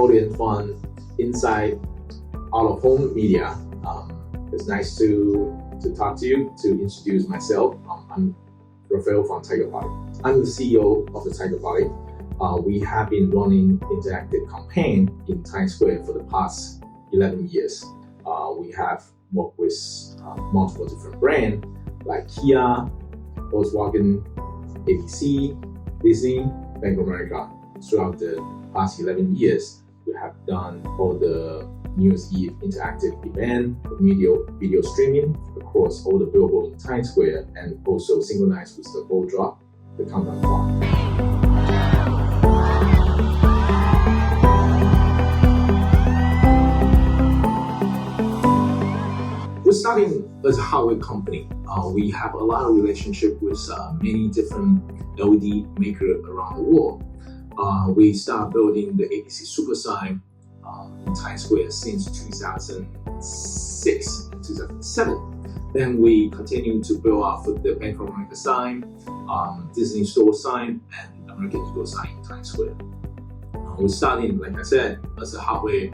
audio and fun, Insite, out of home media. It's nice to talk to you, to introduce myself. I'm Rafale from Tiger Party. I'm the CEO of the Tiger Party. We have been running interactive campaign in Times Square for the past 11 years. We have worked with multiple different brands like Kia, Volkswagen, ABC, Disney, Bank of America. Throughout the past 11 years, we have done all the New Year's Eve interactive event, video streaming across all the billboards in Times Square, and also synchronized with the Wold drop, the countdown clock. We're starting as a hardware company. We have a lot of relationship with many different LED makers around the world. We started building the ABC Super sign in Times Square since 2006 and 2007. Then we continued to build out for the Bank of America sign, Disney Store sign, and American Eagle sign in Times Square. We're starting, like I said, as a hardware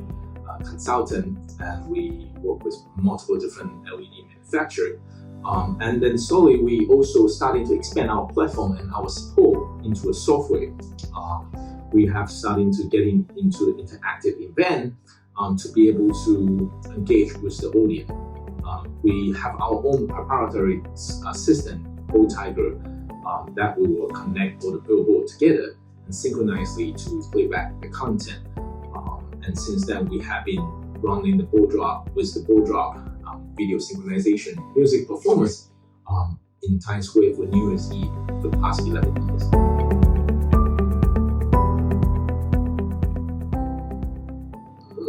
consultant, and we work with multiple different LED manufacturers. And then slowly we also started to expand our platform and our support into a software. We have started to get into the interactive event to be able to engage with the audience. We have our own proprietary system, Wold Tiger, that we will connect all the billboards together and synchronously to play back the content. And since then, we have been running the Wold drop with the Wold drop video synchronization music performance in Times Square for New Year's Eve for the past 11 years.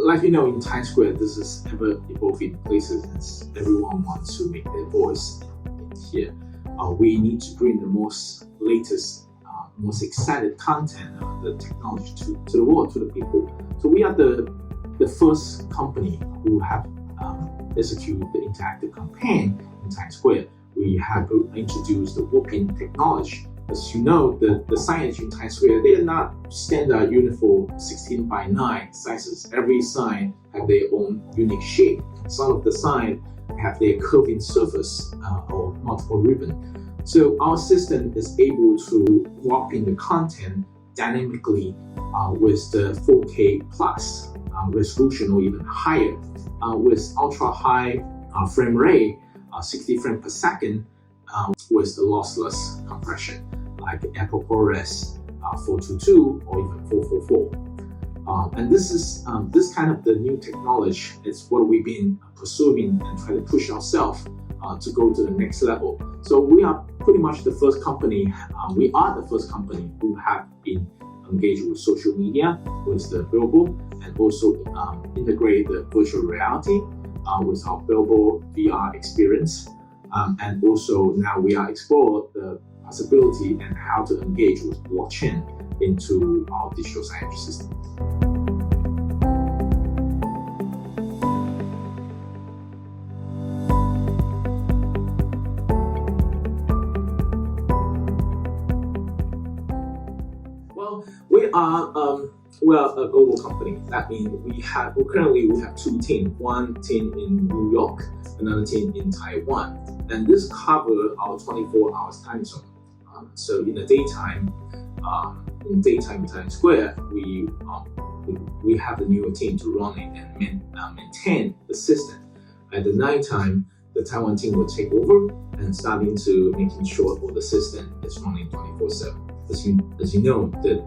Like you know, in Times Square, this is ever evolving places, and everyone wants to make their voice here. We need to bring the most latest, most excited content, the technology to the world, to the people. So we are the first company who have executed the interactive campaign in Times Square. We have introduced the warping technology. As you know, the signage in Times Square, they are not standard uniform 16:9 sizes. Every sign have their own unique shape. Some of the signs have their curving surface or multiple ribbon. So our system is able to warp in the content dynamically with the 4K plus resolution or even higher with ultra high frame rate, 60 frames per second with the lossless compression like Apple ProRes 422 or even 444. And this is this kind of the new technology. It's what we've been pursuing and trying to push ourselves to go to the next level. So we are pretty much the first company. We are the first company who have been engaged with social media, with the billboard, and also integrate the virtual reality with our billboard VR experience. And also now we are exploring the possibility and how to engage with blockchain into our digital signage system. Well, we are a global company. That means we currently have two teams. One team in New York, another team in Taiwan, and this covers our 24 hours time zone. So in the daytime, in Times Square, we have the newer team to run it and maintain the system. At the nighttime, the Taiwan team will take over and starting to making sure all the system is running 24/7. As you know, the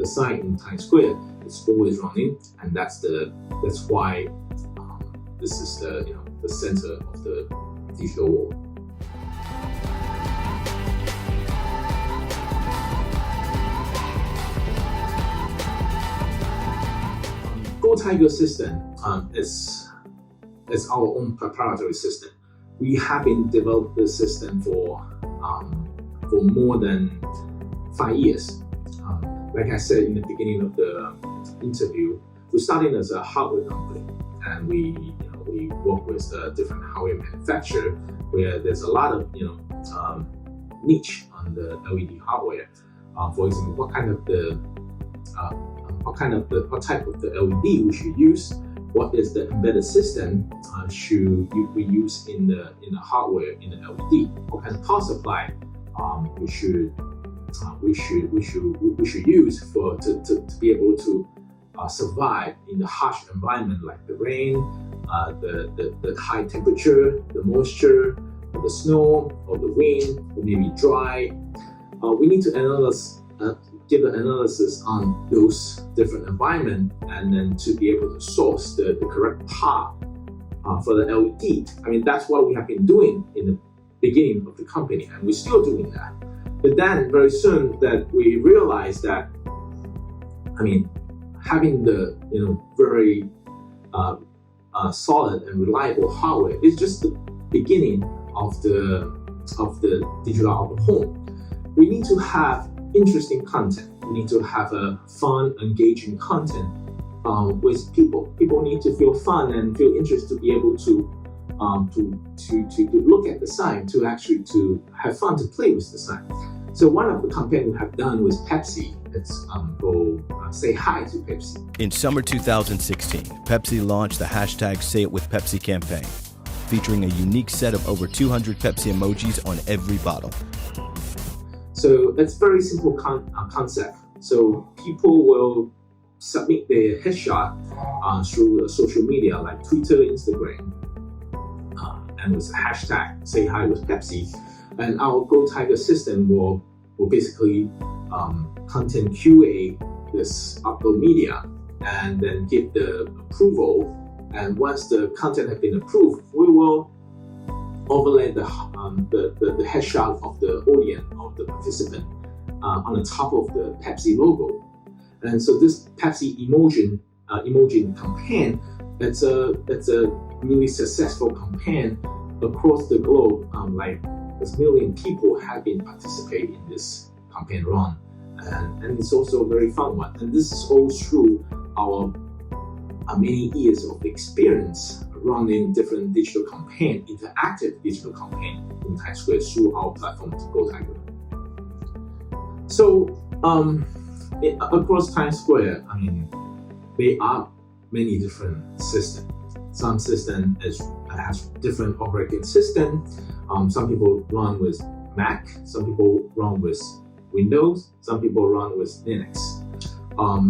sign in Times Square is always running, and that's why this is the center of the digital world. Wold Tiger system is our own proprietary system. We have been developed this system for more than 5 years. Like I said in the beginning of the interview, we started as a hardware company, and we work with different hardware manufacturers where there's a lot of niche on the LED hardware. For example, what kind of the what type of the LED we should use, what is the embedded system we use in the hardware in the LED, what kind of power supply we should use to be able to survive in the harsh environment like the rain, the high temperature, the moisture, the snow, or the wind, or maybe dry. We need to give an analysis on those different environments, and then to be able to source the correct power for the LED. I mean, that's what we have been doing in the beginning of the company, and we're still doing that. But then very soon that we realized that, having the very solid and reliable hardware is just the beginning of the digital out of home. We need to have interesting content. We need to have a fun, engaging content with people. People need to feel fun and feel interested to be able to look at the sign, to have fun, to play with the sign. So one of the campaigns we have done with Pepsi, it's go say hi to Pepsi. In summer 2016, Pepsi launched the hashtag Say It With Pepsi campaign, featuring a unique set of over 200 Pepsi emojis on every bottle. So it's very simple concept. So people will submit their headshot through social media like Twitter, Instagram, and with the hashtag Say Hi With Pepsi. And our Go Tiger system will basically content QA this upload media and then give the approval. And once the content has been approved, we will overlay the headshot of the audience, of the participant, on the top of the Pepsi logo. And so this Pepsi emoji campaign, it's a really successful campaign across the globe. Like a million people have been participating in this campaign run, and it's also a very fun one. And this is all through our many years of experience running different digital campaign, interactive digital campaign in Times Square through our platform Go Tiger. So across Times Square, there are many different systems. Some system has different operating system. Some people run with Mac, some people run with Windows, some people run with Linux.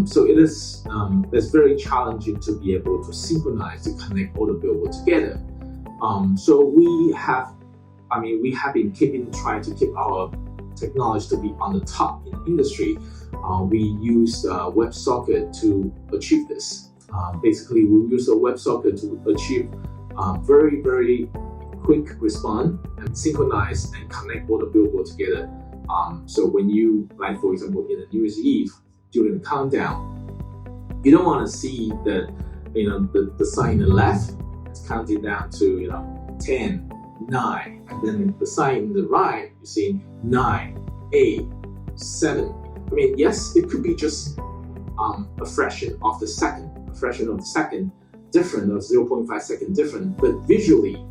So it is it's very challenging to be able to synchronize, to connect all the billboards together. So we have been trying to keep our technology to be on the top in the industry. We use WebSocket to achieve this. Basically, we use a WebSocket to achieve very, very quick response and synchronize and connect all the billboards together. So when you, like for example, in the New Year's Eve, during the countdown, you don't want to see the sign on the left. It's counting down to 10, 9, and then the sign on the right, you see 9, 8, 7. Yes, it could be just a fraction of the second different, or 0.5 second different, but visually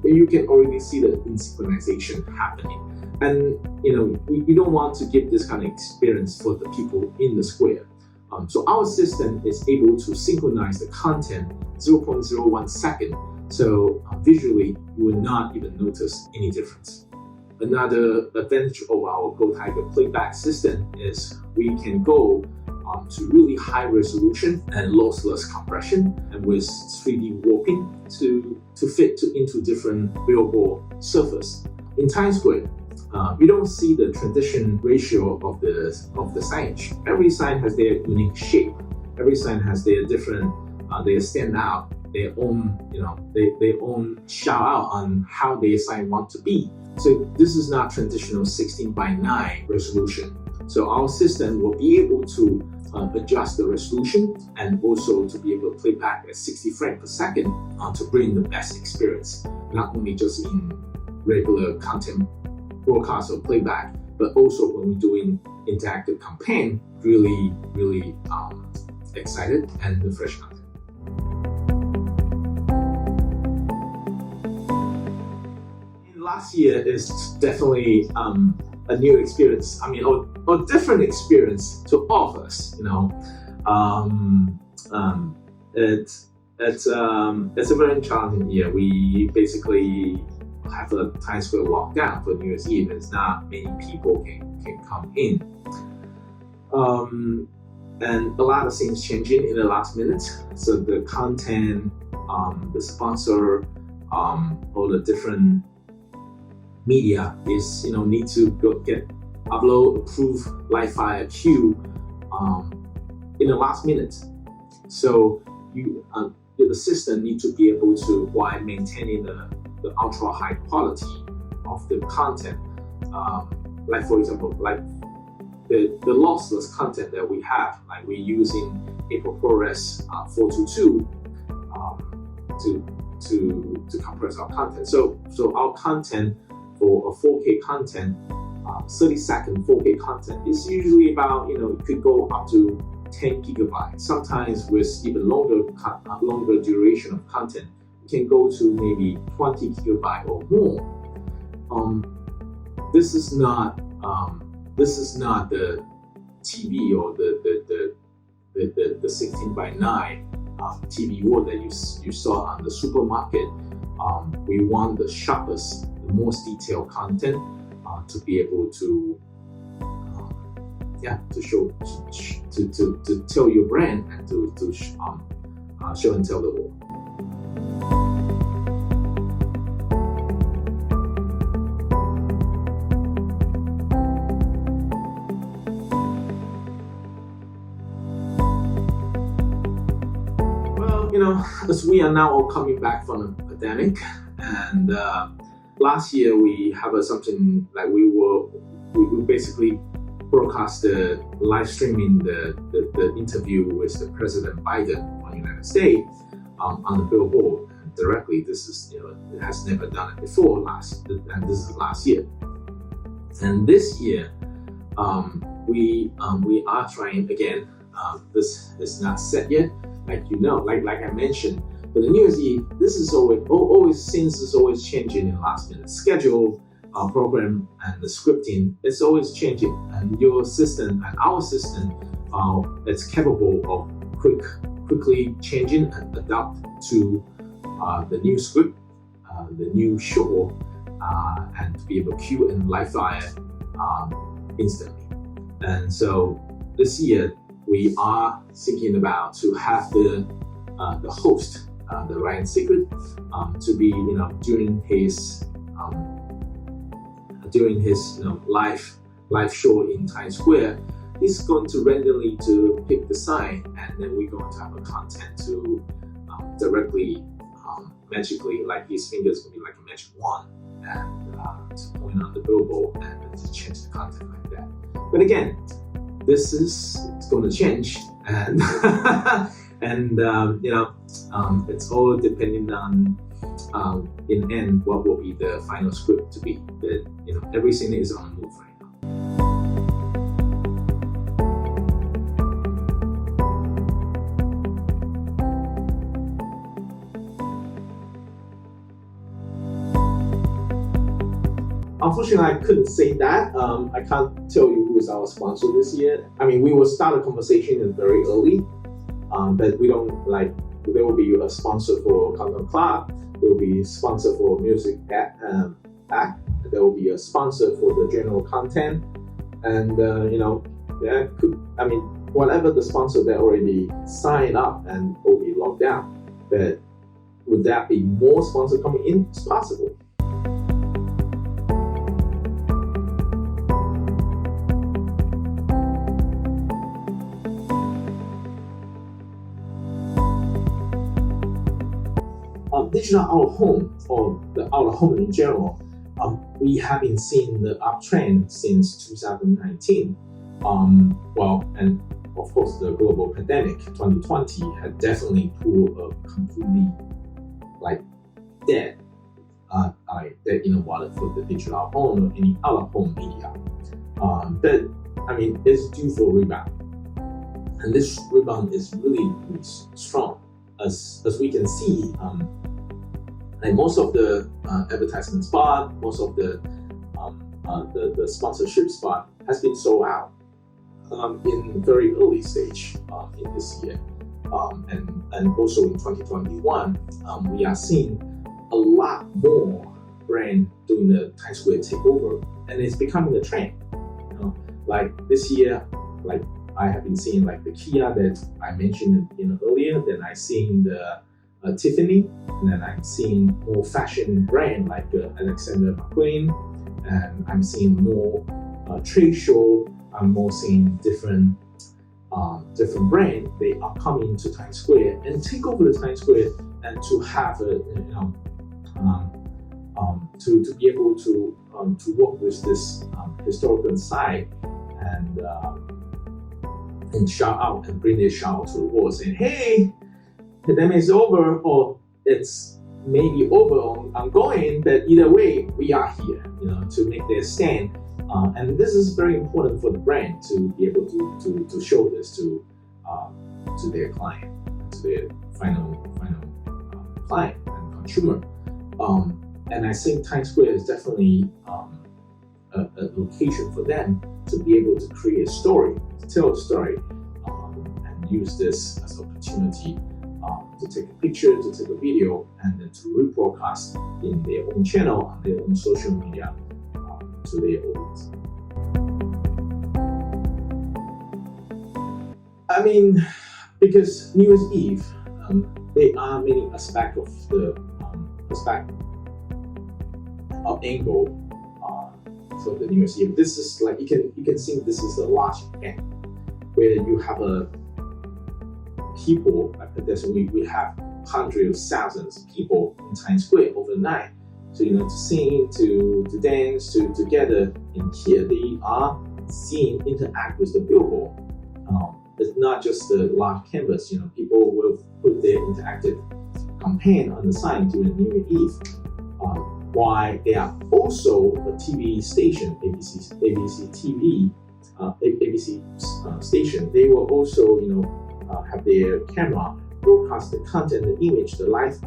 you can already see the synchronization happening. And we don't want to give this kind of experience for the people in the square. So our system is able to synchronize the content 0.01 second. So visually, you will not even notice any difference. Another advantage of our Go Tiger playback system is we can go to really high resolution and lossless compression, and with 3D warping to fit into different billboard surface. In Times Square, you don't see the transition ratio of the signage. Every sign has their unique shape. Every sign has their different, they stand out, their own, their own shout out on how their sign want to be. So this is not traditional 16:9 resolution. So our system will be able to adjust the resolution and also to be able to play back at 60 frames per second to bring the best experience, not only just in regular content broadcast or playback, but also when we're doing interactive campaign, really excited and the fresh content. Last year is definitely a new experience. Or different experience to all of us. It's a very challenging year. We basically have a Times Square lockdown for New Year's Eve. It's not many people can come in. And a lot of things changing in the last minute. So the content, the sponsor, all the different media is need to go get upload, approve, live fire, queue in the last minute. So the system need to be able to, while maintaining the ultra high quality of the content. Like for example, like the lossless content that we have, like we're using April ProRes 422 to compress our content. So our content for a 4K content, 30-second 4K content is usually about it could go up to 10 gigabytes. Sometimes with even longer duration of content, it can go to maybe 20 gigabytes or more. This is not the TV or the 16:9 TV wall that you saw on the supermarket. We want the sharpest, the most detailed content to be able to show, to tell your brand and to show and tell the world. As we are now all coming back from the pandemic, and last year we have something like we basically broadcast the live streaming the interview with the President Biden of the United States on the billboard directly. This is it has never done it before and this is last year. And this year we are trying again. This is not set yet. Like I mentioned, for the New Year's Eve, this is always changing in last minute. Schedule, program, and the scripting, it's always changing. And your system and our system, is capable of quickly changing and adapt to the new script, the new show, and to be able to queue and live fire instantly. And so this year, we are thinking about to have the host, the Ryan Secret, to be during his live show in Times Square. He's going to randomly to pick the sign, and then we're going to have a content to directly magically, like his fingers will be like a magic wand, and to point on the billboard and to change the content like that. But again, this is going to change, and it's all depending on in the end what will be the final script to be. But everything is on the move right now. Unfortunately, I couldn't say that. I can't tell you who is our sponsor this year. I mean, we will start a conversation very early, but we don't there will be a sponsor for Content Club, there will be a sponsor for Music Act, there will be a sponsor for the general content, and whatever the sponsor that already signed up and will be locked down. But would that be more sponsors coming in? It's possible. Digital out of home, or the out of home in general, we have been seeing the uptrend since 2019. And of course, the global pandemic 2020 had definitely pulled a completely dead in the water for the digital out of home or any out of home media. But it's due for a rebound, and this rebound is really, really strong, as we can see. And most of the advertisement spot, most of the sponsorship spot has been sold out. in very early stage in this year. And also in 2021, we are seeing a lot more brand doing the Times Square takeover, and it's becoming a trend. Like this year, like I have been seeing like the Kia that I mentioned earlier. Then I seen the Tiffany, and then I'm seeing more fashion brand like Alexander McQueen, and I'm seeing more trade show. I'm more seeing different brand. They are coming to Times Square and take over the Times Square, and to have a to be able to work with this historical site and shout out and bring their shout out to the world, saying, "Hey, the pandemic is over, or it's maybe over, or I'm going, but either way, we are here." To make their stand. And this is very important for the brand to be able to show this to their client, to their final client and consumer. And I think Times Square is definitely a location for them to be able to create a story, to tell a story, and use this as an opportunity to take a picture, to take a video, and then to rebroadcast in their own channel, on their own social media to their audience. I mean, because New Year's Eve, there are many aspects of the angle for the New Year's Eve. This is like you can see this is a large event where you have a people like this. We have hundreds of thousands of people in Times Square overnight. So to sing, to dance, to together in here, they are seeing interact with the billboard. It's not just the large canvas. People will put their interactive campaign on the sign during New Year's Eve. Why they are also a TV station, ABC TV, ABC station. They will also have their camera broadcast the content, the image, the live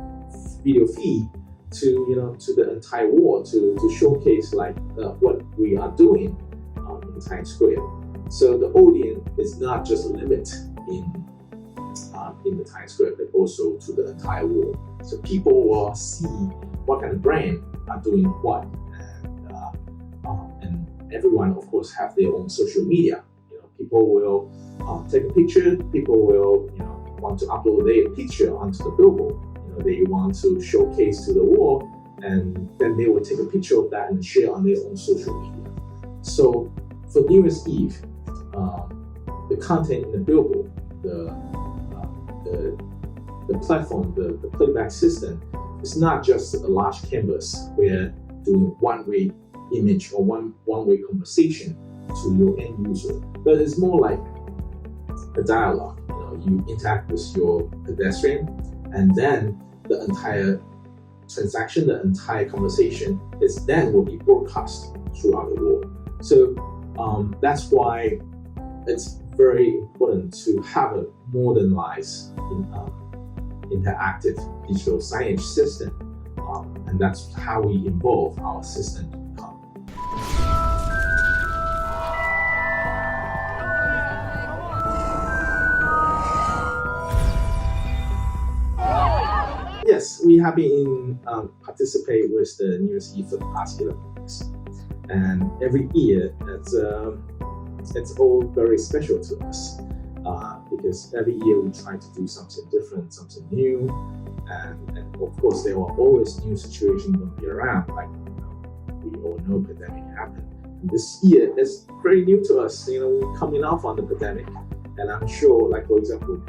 video feed to the entire world to showcase like what we are doing in Times Square. So the audience is not just limited in the Times Square, but also to the entire world. So people will see what kind of brand are doing what, and everyone of course have their own social media. People will take a picture. People will want to upload their picture onto the billboard. They want to showcase to the world, and then they will take a picture of that and share on their own social media. So for New Year's Eve, the content in the billboard, the platform, the playback system, is not just a large canvas where doing one-way image or one-way conversation to your end user, but it's more like a dialogue. You interact with your pedestrian, and then the entire transaction, the entire conversation will be broadcast throughout the world. So that's why it's very important to have a modernized, interactive digital signage system, and that's how we evolve our system to become. Yes, we have been participate with the New Year's Eve for the past 11 years, and every year it's all very special to us because every year we try to do something different, something new, and of course there are always new situations going to be around. Like we all know, pandemic happened, and this year is very new to us. We're coming off on the pandemic, and I'm sure, like for example,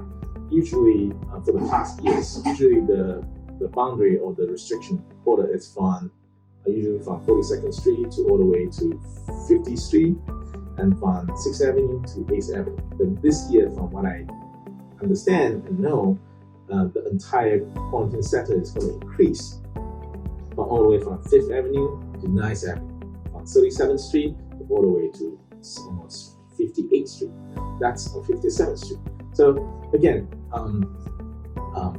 usually for the past years, usually the boundary or the restriction border is usually from 42nd Street to all the way to 50th Street, and from 6th Avenue to 8th Avenue. But this year, from what I understand and know, the entire quarantine center is going to increase from all the way from 5th Avenue to 9th Avenue, from 37th Street to all the way to almost 58th Street. That's on 57th Street. So again,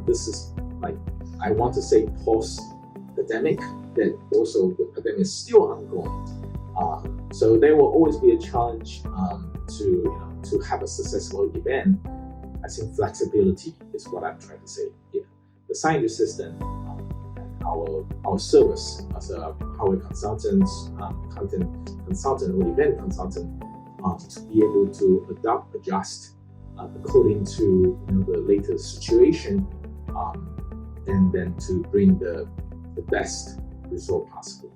this is like, I want to say post-pandemic, that also the pandemic is still ongoing. So there will always be a challenge to to have a successful event, I think flexibility is what I'm trying to say here. The signage system and our service as a hardware consultant, content consultant, or event consultant, to be able to adapt, adjust according to the latest situation, and then to bring the best result possible.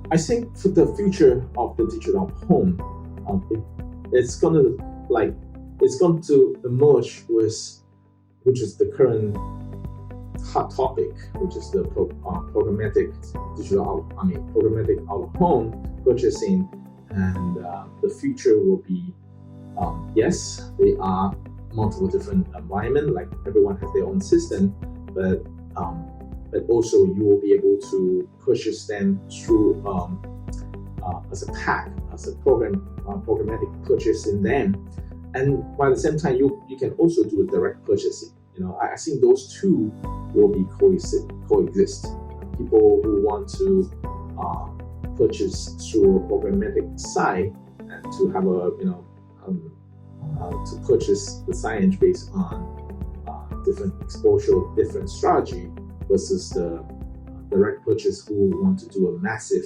I think for the future of the digital home, it's going to emerge with, which is the current hot topic, which is the programmatic programmatic out of home purchasing, and the future will be, yes, there are multiple different environments, like everyone has their own system, but also you will be able to purchase them through as a pack, as a programmatic purchase in them, and by the same time you can also do a direct purchasing. I think those two will be coexist. People who want to purchase through a programmatic site and to have to purchase the signage based on different exposure, different strategy, versus the direct purchase who want to do a massive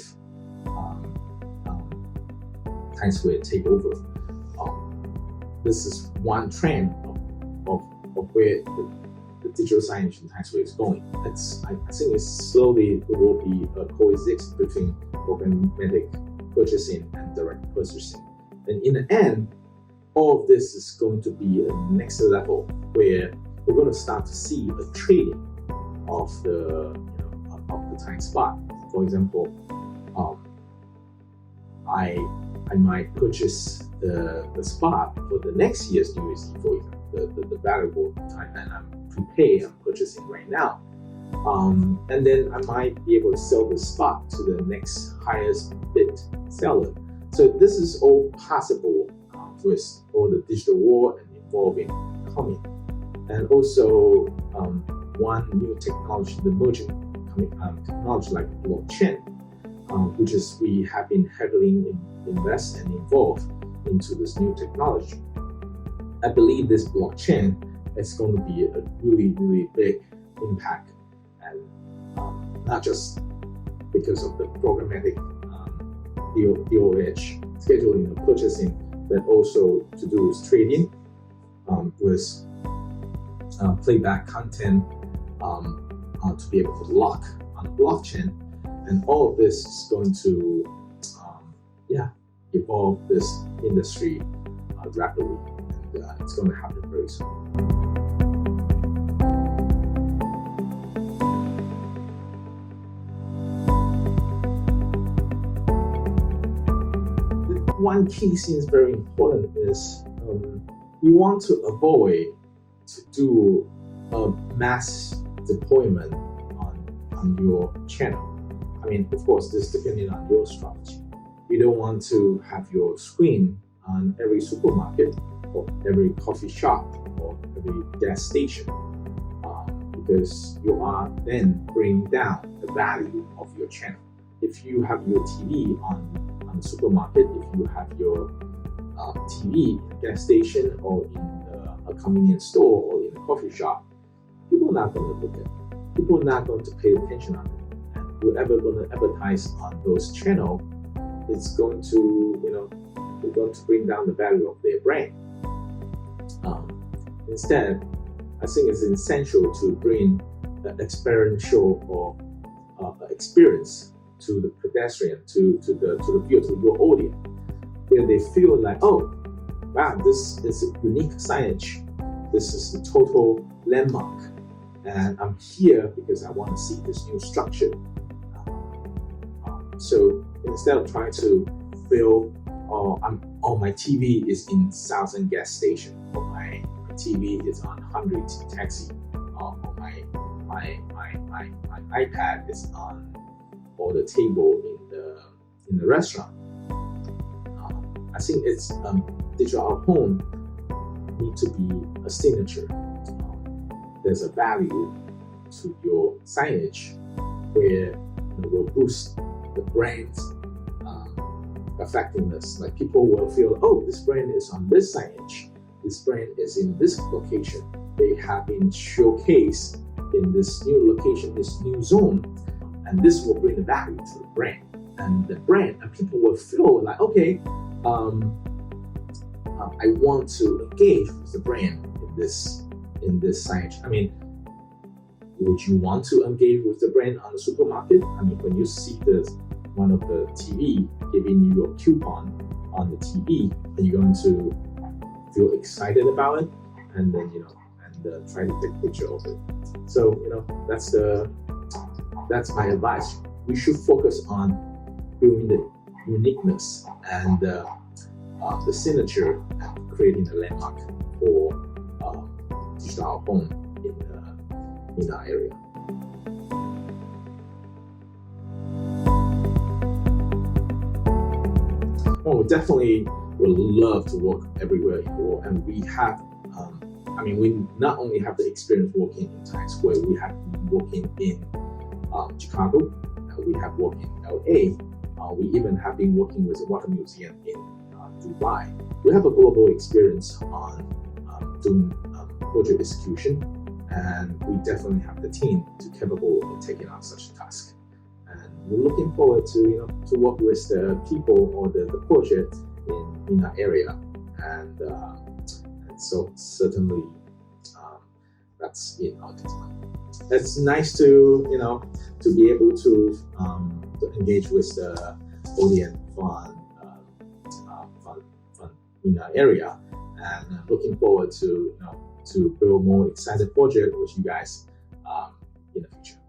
Times Square takeover. This is one trend of where the digital signage in Times Square is going. I think it will be a coexist between programmatic purchasing and direct purchasing. And in the end, all of this is going to be a next level where we're going to start to see a trading of the time spot. For example, I might purchase the spot for the next year's New Year's Eve, for example, the valuable time, and I'm purchasing right now. And then I might be able to sell the spot to the next highest bid seller. So this is all possible with all the digital world and evolving coming. And also one new technology, the emerging technology like blockchain, which is we have been heavily invest and involved into this new technology. I believe this blockchain is going to be a really, really big impact, and not just because of the programmatic DOH scheduling and purchasing, but also to do with trading, with playback content, to be able to lock on the blockchain, and all of this is going to evolve this industry rapidly, and it's going to happen very soon. One key thing is very important is you want to avoid to do a mass deployment on your channel. I mean, of course, this is depending on your strategy. You don't want to have your screen on every supermarket or every coffee shop or every gas station, because you are then bringing down the value of your channel. If you have your TV on the supermarket, if you have your TV in a gas station or in a convenience store or in a coffee shop, people are not going to look at it. People are not going to pay attention on it. And whoever going to advertise on those channels, it's going to, they're going to bring down the value of their brand. Instead, I think it's essential to bring the experiential or experience to the pedestrian, to the viewer, to your audience, where they feel like, oh, wow, this is a unique signage. This is the total landmark, and I'm here because I want to see this new structure. So instead of trying to feel, my TV is in 1,000 gas station, or my TV is on 100 taxi, or my iPad is on or the table in the restaurant. I think it's digital out home need to be a signature. there's a value to your signage where will boost the brand's effectiveness. Like people will feel, oh, this brand is on this signage, this brand is in this location, they have been showcased in this new location, this new zone, and this will bring the value to the brand. And the brand, and people will feel like, okay, I want to engage with the brand in this signage. I mean, would you want to engage with the brand on the supermarket? I mean, when you see one of the TV giving you a coupon on the TV, are you going to feel excited about it? And then try to take a picture of it. So that's my advice. We should focus on building the uniqueness and the signature and creating a landmark for digital home in our area. Well, we definitely would love to work everywhere in the world, and we have. We not only have the experience working in Times Square, we have been working in Chicago, we have worked in LA, we even have been working with the Water Museum in Dubai. We have a global experience on doing project execution, and we definitely have the team capable of taking on such a task. And we're looking forward to work with the people or the project in our area, and so certainly that's in our mind. It's nice to be able to engage with the audience fun in our area, and looking forward to build more exciting project with you guys in the future.